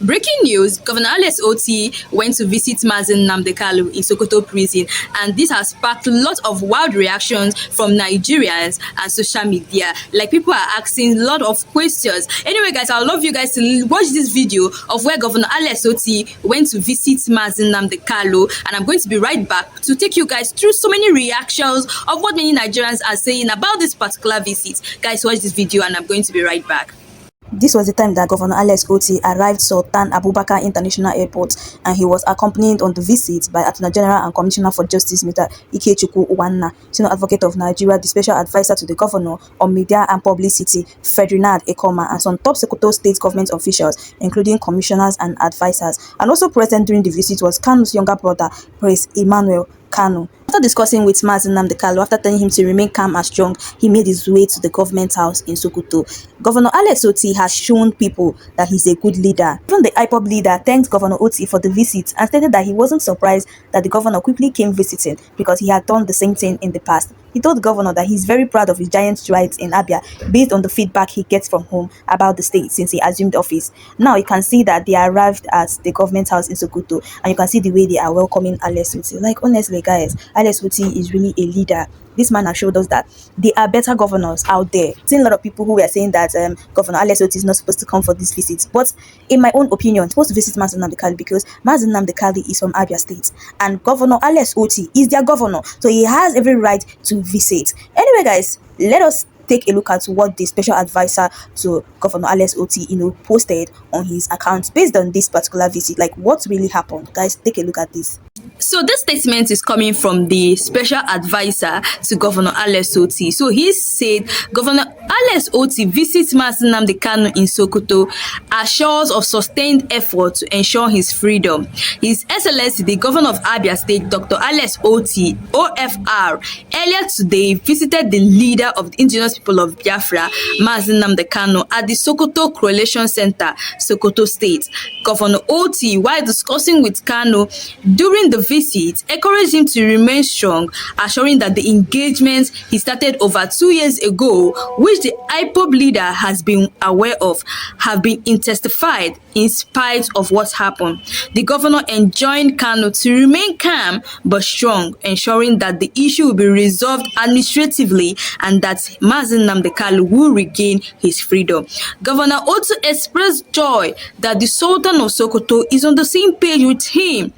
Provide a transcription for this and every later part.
Breaking news, Governor Alex Otti went to visit Mazi Nnamdi Kanu in Sokoto prison, and this has sparked a lot of wild reactions from Nigerians and social media. Like, people are asking a lot of questions. Anyway, guys, I'd love you guys to watch this video of where Governor Alex Otti went to visit Mazi Nnamdi Kanu, and I'm going to be right back to take you guys through so many reactions of what many Nigerians are saying about this particular visit. Guys, watch this video and I'm going to be right back. This was the time that Governor Alex Otti arrived Sultan Abubakar International Airport, and he was accompanied on the visit by Attorney General and Commissioner for Justice, Mr. Ikechukwu Uwanna, Senior Advocate of Nigeria, the Special Advisor to the Governor on Media and Publicity, Ferdinand Ekoma, and some top Sokoto state government officials, including commissioners and advisors. And also present during the visit was Kanu's younger brother, Prince Emmanuel Kanu. After discussing with Mazi Nnamdi Kanu, after telling him to remain calm and strong, he made his way to the government house in Sokoto. Governor Alex Otti has shown people that he's a good leader. Even the IPOB leader thanked Governor Otti for the visit and stated that he wasn't surprised that the governor quickly came visiting because he had done the same thing in the past. He told the governor that he's very proud of his giant strides in Abia based on the feedback he gets from home about the state since he assumed office. Now you can see that they arrived at the government house in Sokoto, and you can see the way they are welcoming Alex Otti. Like, honestly, guys, Alex Otti is really a leader. This man has showed us that there are better governors out there. I've seen a lot of people who were saying that Governor Alex Otti is not supposed to come for this visit. But in my own opinion, supposed to visit Mazi Nnamdi Kanu because Mazi Nnamdi Kanu is from Abia State and Governor Alex Otti is their governor. So he has every right to visit. Anyway, guys, let us take a look at what the special advisor to Governor Alex Otti, posted on his account based on this particular visit. Like, what really happened? Guys, take a look at this. So this statement is coming from the special advisor to Governor Alex Otti. So he said, Governor Alex Otti visits Mazi Nnamdi Kanu in Sokoto, assures of sustained effort to ensure his freedom. His Excellency, the Governor of Abia State, Dr. Alex Otti, OFR, earlier today visited the leader of the indigenous people of Biafra, Mazi Nnamdi Kanu, at the Sokoto Correlation Center, Sokoto State. Governor Otti, while discussing with Kanu during the visit, encouraged him to remain strong, assuring that the engagement he started over 2 years ago, which the IPOB leader has been aware of, have been intensified in spite of what happened. The governor enjoined Kanu to remain calm but strong, ensuring that the issue will be resolved administratively and that Mazi Nnamdi Kanu will regain his freedom. Governor also expressed joy that the Sultan of Sokoto is on the same page with him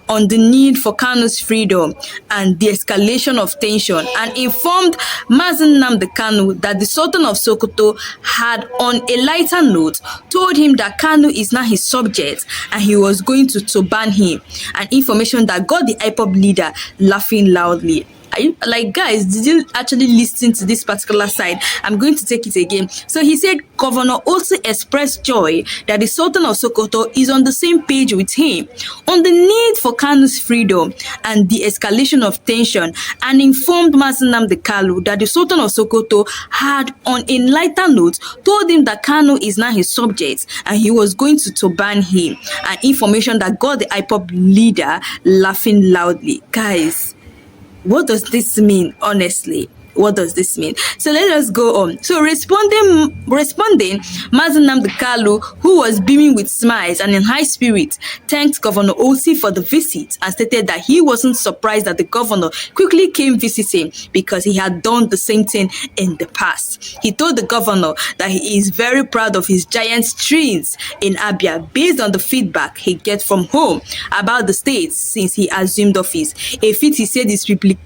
on the need for Kanu's freedom and the escalation of tension, and informed Mazi Nnamdi Kanu that the Sultan of Sokoto had, on a lighter note, told him that Kanu is not his subject and he was going to ban him, an information that got the IPOB leader laughing loudly. Like, guys, did you actually listen to this particular side? I'm going to take it again. So he said Governor also expressed joy that the Sultan of Sokoto is on the same page with him on the need for Kanu's freedom and the escalation of tension, and informed Mazi Nnamdi Kanu that the Sultan of Sokoto had, on a lighter note, told him that Kanu is not his subject and he was going to ban him, an information that got the IPOB leader laughing loudly. Guys, what does this mean, honestly? What does this mean? So let us go on. So responding, Mazi Nnamdi Kanu, who was beaming with smiles and in high spirits, thanked Governor Otti for the visit and stated that he wasn't surprised that the governor quickly came visiting because he had done the same thing in the past. He told the governor that he is very proud of his giant strides in Abia based on the feedback he gets from home about the state since he assumed office. A feat he said is replicating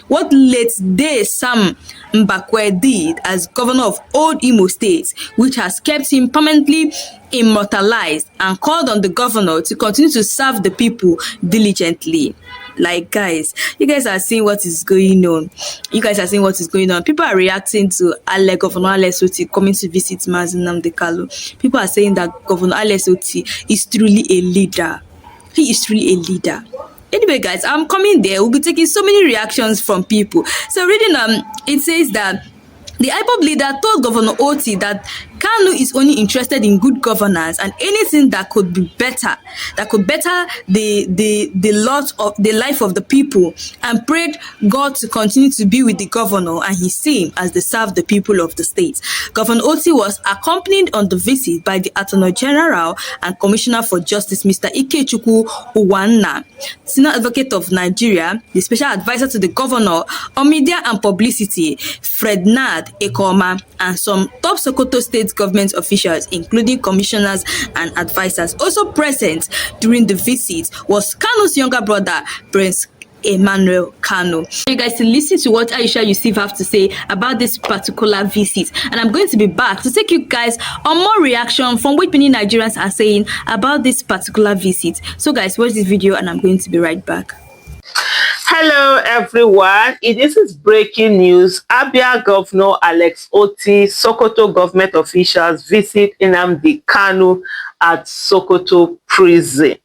what late day Sam Mbakwe did as governor of Old Imo State, which has kept him permanently immortalized, and called on the governor to continue to serve the people diligently. Like, guys, you guys are seeing what is going on. People are reacting to Governor Alex Otti coming to visit Mazi Nnamdi Kanu. People are saying that Governor Alex Otti is truly a leader. He is truly a leader. Anyway, guys, I'm coming there. We'll be taking so many reactions from people. So reading, it says that the IPOB leader told Governor Otti that Kanu is only interested in good governance and anything that could be better, that could better the lot of the life of the people, and prayed God to continue to be with the governor and his team as they serve the people of the state. Governor Otti was accompanied on the visit by the Attorney General and Commissioner for Justice, Mr. Ikechukwu Uwanna, Senior Advocate of Nigeria, the Special Advisor to the Governor on Media and Publicity, Frednard Ekoma, and some top Sokoto state government officials, including commissioners and advisors. Also present during the visit was Kanu's younger brother, Prince Emmanuel Kanu. You guys to listen to what Aisha Yusuf have to say about this particular visit, and I'm going to be back to take you guys on more reaction from what many Nigerians are saying about this particular visit. So guys, watch this video and I'm going to be right back. Hello everyone, this is breaking news. Abia Governor Alex Otti, Sokoto government officials visit Nnamdi Kanu at Sokoto prison.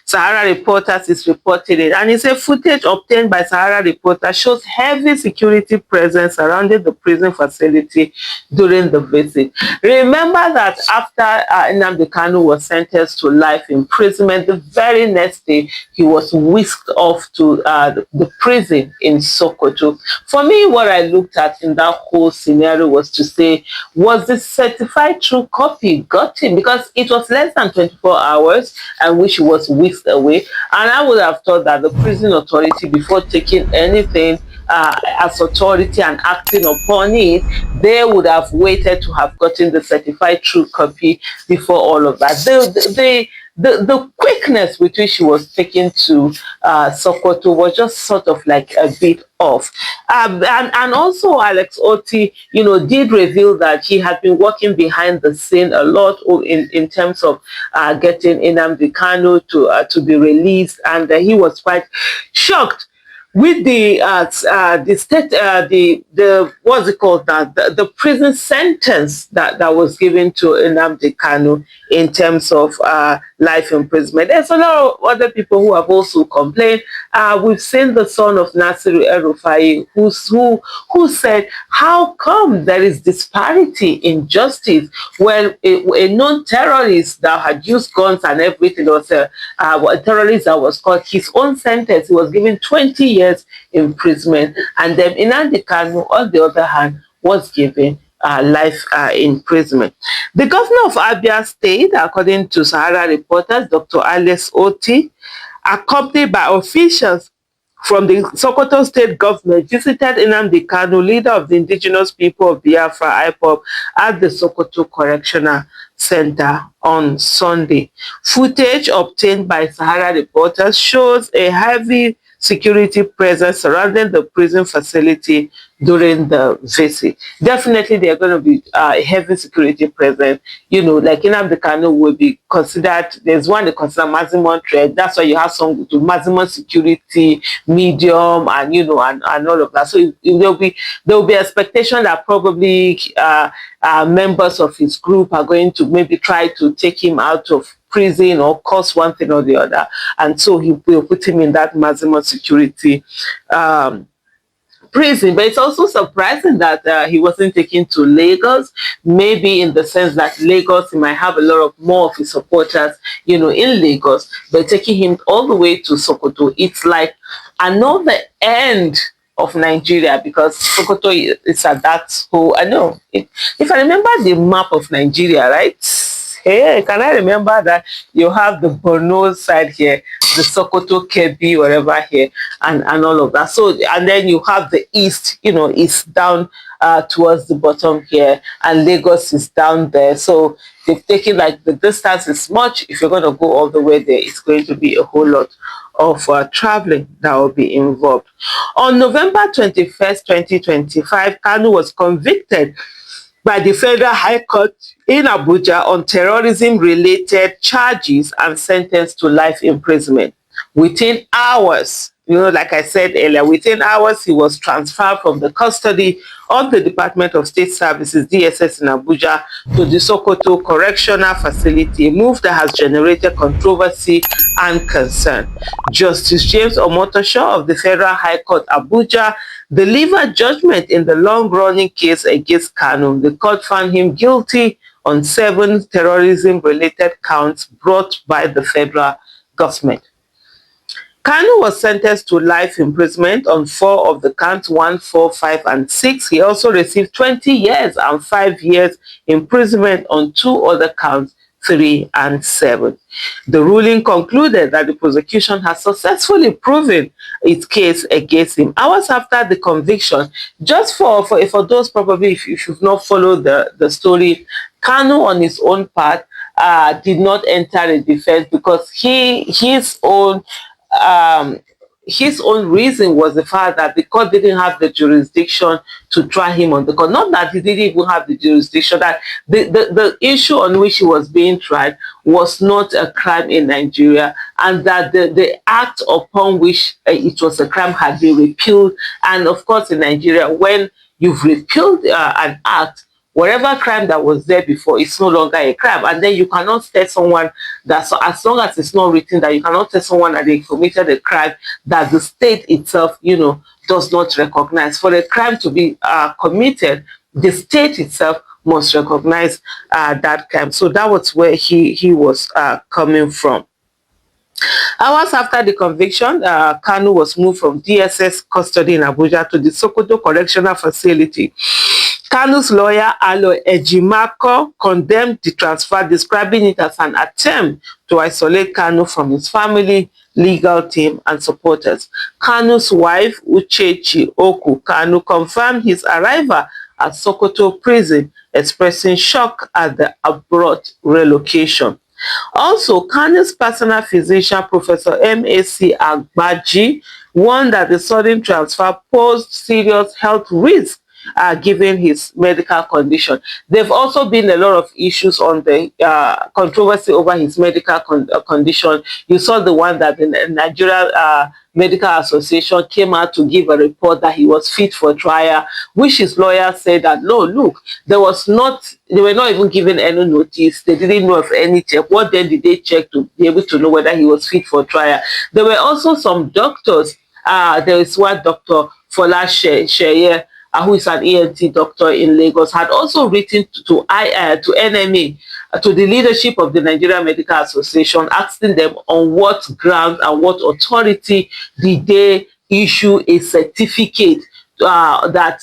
Sahara Reporters is reporting it, and it's a footage obtained by Sahara Reporters shows heavy security presence surrounding the prison facility during the visit. Remember that after Nnamdi Kanu was sentenced to life imprisonment, the very next day he was whisked off to the prison in Sokoto. For me, what I looked at in that whole scenario was to say, was the certified true copy got him? Because it was less than 24 hours and which he was whisked away, and I would have thought that the prison authority, before taking anything as authority and acting upon it, they would have waited to have gotten the certified true copy before all of that. The quickness with which she was taken to Sokoto was just sort of like a bit off. And also Alex Otti, did reveal that he had been working behind the scene a lot in terms of getting Nnamdi Kanu to be released, and he was quite shocked with the what's it called now, the prison sentence that was given to Nnamdi Kanu in terms of life imprisonment. There's a lot of other people who have also complained. We've seen the son of Nasiru El-Rufai who said, how come there is disparity in justice when a known terrorist that had used guns and everything was a terrorist that was caught, his own sentence, he was given 20 years imprisonment, and then Nnamdi Kanu, on the other hand, was given life imprisonment. The governor of Abia State, according to Sahara Reporters, Dr. Alex Otti, accompanied by officials from the Sokoto state government, visited Nnamdi Kanu, leader of the indigenous people of Biafra, IPOB, at the Sokoto Correctional Center on Sunday. Footage obtained by Sahara Reporters shows a heavy security presence surrounding the prison facility during the visit. Definitely, there are going to be heavy security presence. Like Nnamdi Kanu will be considered. There's one they consider maximum threat. That's why you have some to maximum security, medium, and and all of that. So there will be expectation that probably members of his group are going to maybe try to take him out of prison or cause one thing or the other, and so he will put him in that maximum security prison. But it's also surprising that he wasn't taken to Lagos, maybe in the sense that Lagos, he might have a lot of more of his supporters, in Lagos, but taking him all the way to Sokoto, it's like another end of Nigeria, because Sokoto is at that whole, I know, if I remember the map of Nigeria, right? Hey, can I remember that you have the Borno side here, the Sokoto, Kebbi, whatever here, and all of that. So, and then you have the east, it's down towards the bottom here, and Lagos is down there. So they've taken, like, the distance is much. If you're going to go all the way there, it's going to be a whole lot of traveling that will be involved. On November 21st, 2025, Kanu was convicted by the Federal High Court in Abuja on terrorism-related charges and sentenced to life imprisonment. Within hours, like I said earlier, within hours, he was transferred from the custody of the Department of State Services, DSS, in Abuja to the Sokoto Correctional Facility, a move that has generated controversy and concern. Justice James Omotosho of the Federal High Court, Abuja, delivered judgment in the long-running case against Kanu. The court found him guilty on 7 terrorism-related counts brought by the federal government. Kanu was sentenced to life imprisonment on 4 of the counts, 1, 4, 5, and 6. He also received 20 years and 5 years imprisonment on 2 other counts, 3 and 7. The ruling concluded that the prosecution has successfully proven its case against him. Hours after the conviction, just for those probably if you should not follow the story, Kanu on his own part did not enter a defense because his own reason was the fact that the court didn't have the jurisdiction to try him on the court. Not that he didn't even have the jurisdiction, that the issue on which he was being tried was not a crime in Nigeria, and that the act upon which it was a crime had been repealed. And of course, in Nigeria, when you've repealed an act, whatever crime that was there before, it's no longer a crime. And then you cannot tell someone that, so as long as it's not written, that you cannot tell someone that they committed a crime that the state itself, does not recognize. For a crime to be committed, the state itself must recognize that crime. So that was where he was coming from. Hours after the conviction, Kanu was moved from DSS custody in Abuja to the Sokoto Correctional Facility. Kanu's lawyer, Alo Ejimako, condemned the transfer, describing it as an attempt to isolate Kanu from his family, legal team, and supporters. Kanu's wife, Uchechi Oku Kanu, confirmed his arrival at Sokoto prison, expressing shock at the abrupt relocation. Also, Kanu's personal physician, Professor Mazi Agbaji, warned that the sudden transfer posed serious health risks given his medical condition. There have also been a lot of issues on the controversy over his medical condition. You saw the one that the Nigeria Medical Association came out to give a report that he was fit for trial, which his lawyer said that, no, look, they were not even given any notice. They didn't know of any check. What then did they check to be able to know whether he was fit for trial? There were also some doctors. There is one Dr. Fola Sheye, who is an ENT doctor in Lagos, had also written to NMA, to the leadership of the Nigeria Medical Association, asking them on what grounds and what authority did they issue a certificate that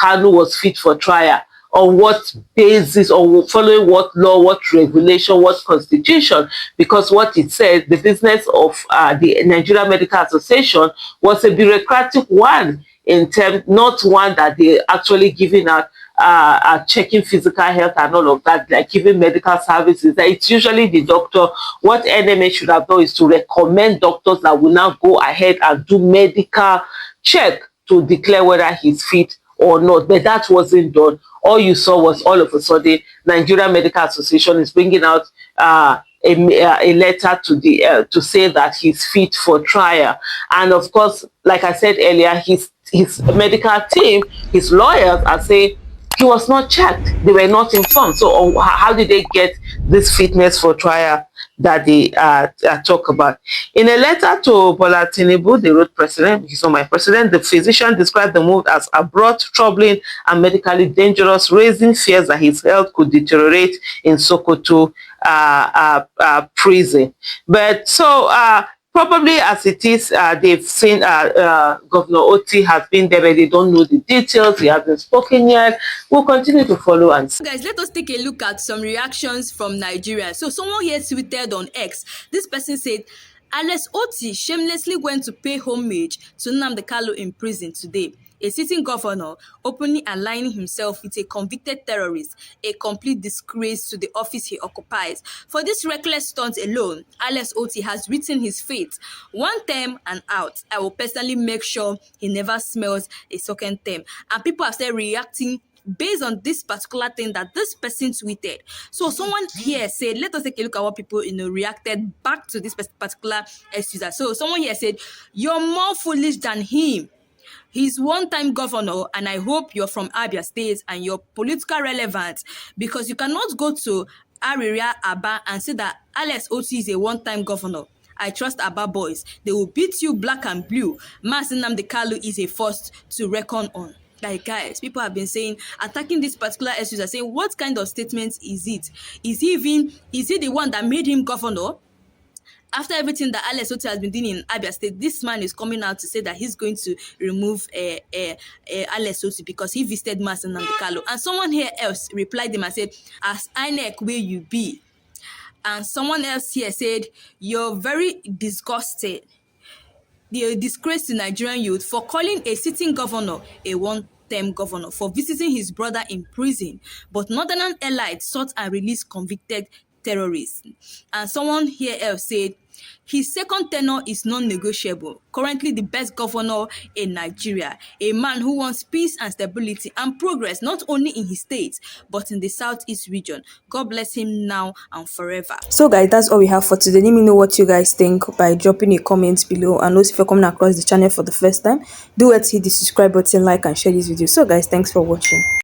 Kanu was fit for trial. On what basis, or following what law, what regulation, what constitution? Because what it said, the business of the Nigeria Medical Association was a bureaucratic one, in terms, not one that they actually giving out checking physical health and all of that, like giving medical services. It's usually the doctor. What NMA should have done is to recommend doctors that will now go ahead and do medical check to declare whether he's fit or not. But that wasn't done. All you saw was all of a sudden Nigeria Medical Association is bringing out a letter to the to say that he's fit for trial. And of course, like I said earlier, his medical team, his lawyers are saying he was not checked. They were not informed. So how did they get this fitness for trial that they talk about? In a letter to Bola Tinubu, the road president, he's not my president, the physician described the move as abrupt, troubling, and medically dangerous, raising fears that his health could deteriorate in Sokoto prison. But so probably as it is, they've seen Governor Otti has been there, but they don't know the details. He hasn't spoken yet. We'll continue to follow and see. Guys, let us take a look at some reactions from Nigeria. So someone here tweeted on X. This person said, Alex Otti shamelessly went to pay homage to Nnamdi Kanu in prison today. A sitting governor openly aligning himself with a convicted terrorist, a complete disgrace to the office he occupies. For this reckless stunt alone, Alex Otti has written his fate. One term and out. I will personally make sure he never smells a second term. And people have started reacting based on this particular thing that this person tweeted. So someone here said, let us take a look at what people reacted back to this particular user. So someone here said, you're more foolish than him. He's one-time governor, and I hope you're from Abia State and you're political relevant, because you cannot go to Ariria Aba and say that Alex Otti is a one-time governor. I trust Aba boys. They will beat you black and blue. Mazi Nnamdi Kanu is a force to reckon on. Like, guys, people have been saying, attacking this particular SUs, saying, what kind of statement is it? Is he the one that made him governor? After everything that Alex Otti has been doing in Abia State, this man is coming out to say that he's going to remove Alex Otti because he visited Mazi Nnamdi Kanu. And someone here else replied him and said, as INEC where you be? And someone else here said, you're very disgusted. The disgrace to Nigerian youth for calling a sitting governor a one-term governor for visiting his brother in prison, but Northern Elite sought and released convicted terrorists. And someone here else said, his second tenure is non-negotiable. Currently the best governor in Nigeria, a man who wants peace and stability and progress not only in his state but in the southeast region. God bless him now and forever. So guys, that's all we have for today. Let me know what you guys think by dropping a comment below, and also if you're coming across the channel for the first time, do hit the subscribe button, like and share this video. So guys, thanks for watching.